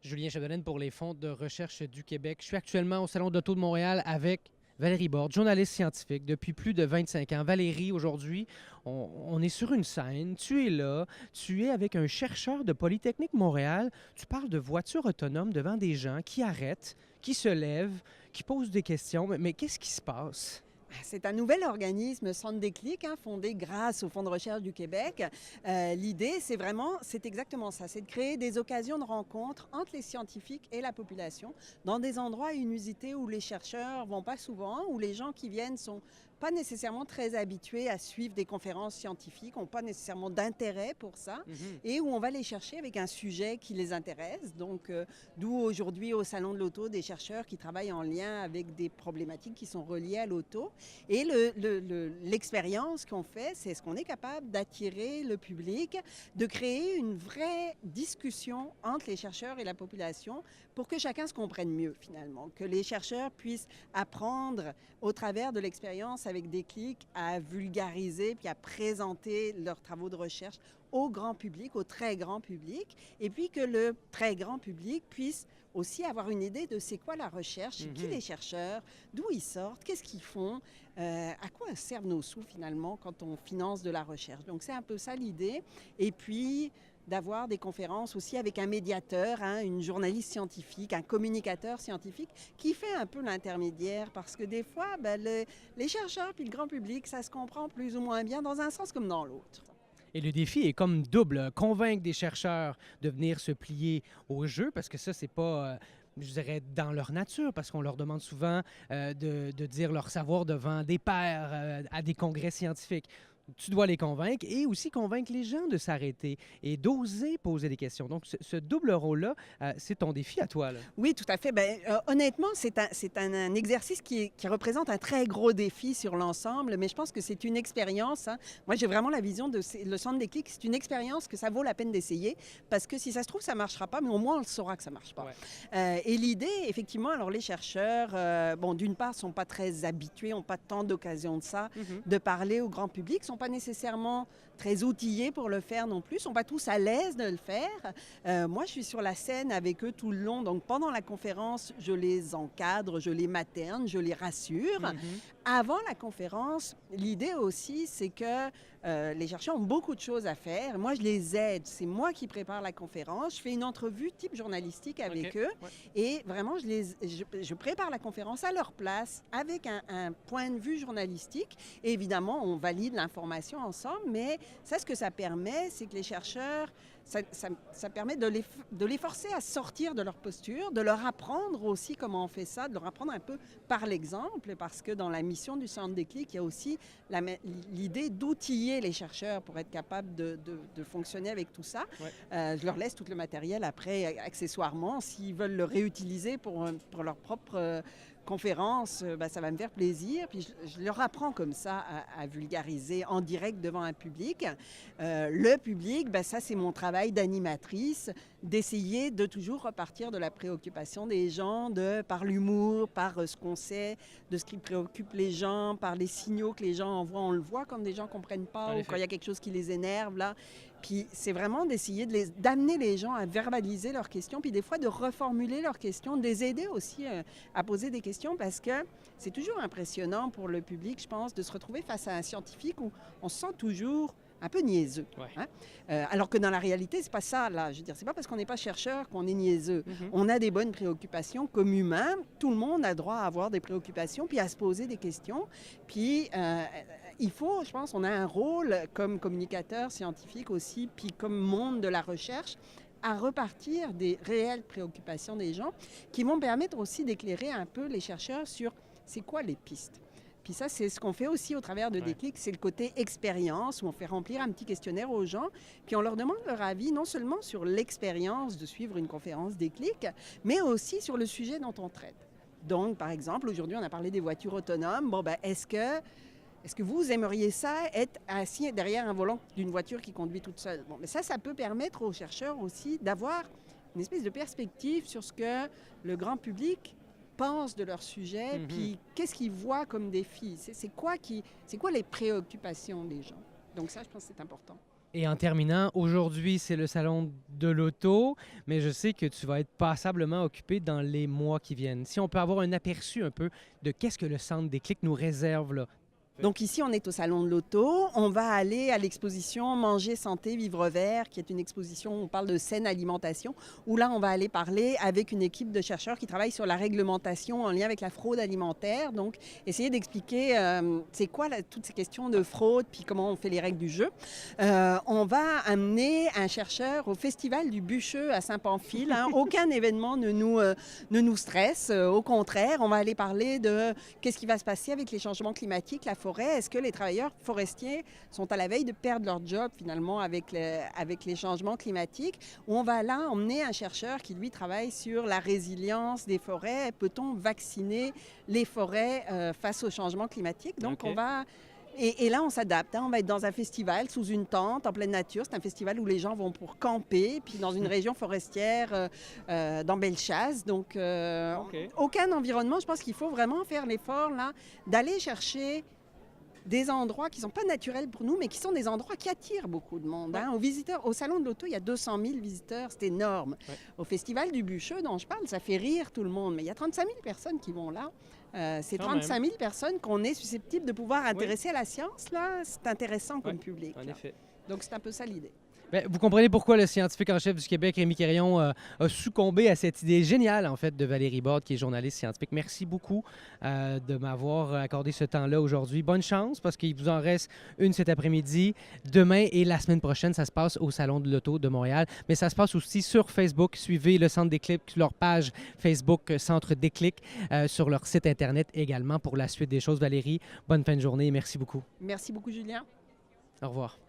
Julien Chapdelaine pour les fonds de recherche du Québec. Je suis actuellement au Salon d'Auto de Montréal avec Valérie Borde, journaliste scientifique depuis plus de 25 ans. Valérie, aujourd'hui, on est sur une scène, tu es là, tu es avec un chercheur de Polytechnique Montréal, tu parles de voitures autonomes devant des gens qui arrêtent, qui se lèvent, qui posent des questions. Mais qu'est-ce qui se passe? C'est un nouvel organisme, Centre Déclic, fondé grâce au Fonds de recherche du Québec. L'idée, c'est exactement ça, c'est de créer des occasions de rencontre entre les scientifiques et la population dans des endroits inusités où les chercheurs vont pas souvent, où les gens qui viennent sont pas nécessairement très habitués à suivre des conférences scientifiques, n'ont pas nécessairement d'intérêt pour ça, et où on va les chercher avec un sujet qui les intéresse. Donc, d'où aujourd'hui au Salon de l'Auto des chercheurs qui travaillent en lien avec des problématiques qui sont reliées à l'auto. Et l'expérience qu'on fait, c'est ce qu'on est capable d'attirer le public, de créer une vraie discussion entre les chercheurs et la population pour que chacun se comprenne mieux finalement, que les chercheurs puissent apprendre au travers de l'expérience avec Déclic à vulgariser puis à présenter leurs travaux de recherche au grand public, au très grand public, et puis que le très grand public puisse aussi avoir une idée de c'est quoi la recherche, qui les chercheurs, d'où ils sortent, qu'est-ce qu'ils font, à quoi servent nos sous finalement quand on finance de la recherche. Donc c'est un peu ça l'idée. Et puis d'avoir des conférences aussi avec un médiateur, une journaliste scientifique, un communicateur scientifique qui fait un peu l'intermédiaire parce que des fois, les chercheurs puis le grand public, ça se comprend plus ou moins bien dans un sens comme dans l'autre. Et le défi est comme double. Convaincre des chercheurs de venir se plier au jeu, parce que ça, c'est pas, je dirais, dans leur nature, parce qu'on leur demande souvent de dire leur savoir devant des pairs à des congrès scientifiques. Tu dois les convaincre et aussi convaincre les gens de s'arrêter et d'oser poser des questions. Donc, ce double rôle-là, c'est ton défi à toi, là. Oui, tout à fait. Honnêtement, c'est un exercice qui représente un très gros défi sur l'ensemble, mais je pense que c'est une expérience. Moi, j'ai vraiment la vision le Centre Déclic, c'est une expérience que ça vaut la peine d'essayer, parce que si ça se trouve, ça ne marchera pas, mais au moins, on le saura que ça ne marche pas. Ouais. Et l'idée, effectivement, alors les chercheurs, d'une part, ne sont pas très habitués, n'ont pas tant d'occasions de ça, de parler au grand public, ne sont pas nécessairement très outillés pour le faire non plus, ne sont pas tous à l'aise de le faire. Moi, je suis sur la scène avec eux tout le long. Donc, pendant la conférence, je les encadre, je les materne, je les rassure. Avant la conférence, l'idée aussi, c'est que les chercheurs ont beaucoup de choses à faire. Moi, je les aide. C'est moi qui prépare la conférence. Je fais une entrevue type journalistique avec eux. Ouais. Et vraiment, je prépare la conférence à leur place avec un point de vue journalistique. Et évidemment, on valide l'information ensemble. Mais ça, ce que ça permet, c'est que les chercheurs, ça permet de les forcer à sortir de leur posture, de leur apprendre aussi comment on fait ça, de leur apprendre un peu par l'exemple, parce que dans la mission du Centre Déclic, il y a aussi l'idée d'outiller les chercheurs pour être capables de fonctionner avec tout ça. Ouais. Je leur laisse tout le matériel après, accessoirement, s'ils veulent le réutiliser pour leur propre conférence, ça va me faire plaisir. Puis je leur apprends comme ça à vulgariser en direct devant un public. Le public, ça c'est mon travail d'animatrice, d'essayer de toujours repartir de la préoccupation des gens, par l'humour, par ce qu'on sait, de ce qui préoccupe les gens, par les signaux que les gens envoient. On le voit quand des gens ne comprennent pas ou quand il y a quelque chose qui les énerve, là. Puis c'est vraiment d'essayer d'amener les gens à verbaliser leurs questions, puis des fois de reformuler leurs questions, de les aider aussi à poser des questions, parce que c'est toujours impressionnant pour le public, je pense, de se retrouver face à un scientifique où on se sent toujours un peu niaiseux. Ouais. Alors que dans la réalité, c'est pas ça, là. Je veux dire, c'est pas parce qu'on n'est pas chercheur qu'on est niaiseux. On a des bonnes préoccupations comme humain. Tout le monde a droit à avoir des préoccupations, puis à se poser des questions. Puis il faut, je pense, on a un rôle comme communicateur scientifique aussi, puis comme monde de la recherche, à repartir des réelles préoccupations des gens, qui vont permettre aussi d'éclairer un peu les chercheurs sur c'est quoi les pistes. Puis ça, c'est ce qu'on fait aussi au travers de Déclic, c'est le côté expérience, où on fait remplir un petit questionnaire aux gens, puis on leur demande leur avis, non seulement sur l'expérience de suivre une conférence Déclic, mais aussi sur le sujet dont on traite. Donc, par exemple, aujourd'hui, on a parlé des voitures autonomes. Est-ce que vous aimeriez ça, être assis derrière un volant d'une voiture qui conduit toute seule? Mais ça peut permettre aux chercheurs aussi d'avoir une espèce de perspective sur ce que le grand public pensent de leur sujet, puis qu'est-ce qu'ils voient comme défi? C'est quoi les préoccupations des gens? Donc ça, je pense que c'est important. Et en terminant, aujourd'hui, c'est le salon de l'auto, mais je sais que tu vas être passablement occupé dans les mois qui viennent. Si on peut avoir un aperçu un peu de qu'est-ce que le Centre Déclic nous réserve là. Donc ici, on est au Salon de l'Auto. On va aller à l'exposition Manger, santé, vivre vert, qui est une exposition où on parle de saine alimentation, où là, on va aller parler avec une équipe de chercheurs qui travaillent sur la réglementation en lien avec la fraude alimentaire. Donc, essayer d'expliquer c'est quoi toutes ces questions de fraude, puis comment on fait les règles du jeu. On va amener un chercheur au Festival du Bûcheux à Saint-Pamphile. Hein. Aucun événement ne nous stresse. Au contraire, on va aller parler de qu'est-ce qui va se passer avec les changements climatiques, la forêt. Est-ce que les travailleurs forestiers sont à la veille de perdre leur job finalement avec les changements climatiques? Où on va là emmener un chercheur qui lui travaille sur la résilience des forêts. Peut-on vacciner les forêts face aux changements climatiques? Donc on va... Et là, on s'adapte. Hein. On va être dans un festival sous une tente, en pleine nature. C'est un festival où les gens vont pour camper, puis dans une région forestière, dans Bellechasse. Donc, aucun environnement. Je pense qu'il faut vraiment faire l'effort là d'aller chercher des endroits qui ne sont pas naturels pour nous, mais qui sont des endroits qui attirent beaucoup de monde. Hein. Aux visiteurs, au Salon de l'Auto, il y a 200 000 visiteurs, c'est énorme. Ouais. Au Festival du Bûcheux, dont je parle, ça fait rire tout le monde, mais il y a 35 000 personnes qui vont là. C'est 35 000 personnes qu'on est susceptible de pouvoir intéresser à la science. Là, c'est intéressant comme public. En effet. Donc, c'est un peu ça l'idée. Bien, vous comprenez pourquoi le scientifique en chef du Québec, Rémi Quirion, a succombé à cette idée géniale, en fait, de Valérie Borde, qui est journaliste scientifique. Merci beaucoup de m'avoir accordé ce temps-là aujourd'hui. Bonne chance, parce qu'il vous en reste une cet après-midi. Demain et la semaine prochaine, ça se passe au Salon de l'Auto de Montréal, mais ça se passe aussi sur Facebook. Suivez le Centre Déclic, leur page Facebook Centre Déclic, sur leur site Internet également pour la suite des choses. Valérie, bonne fin de journée et merci beaucoup. Merci beaucoup, Julien. Au revoir.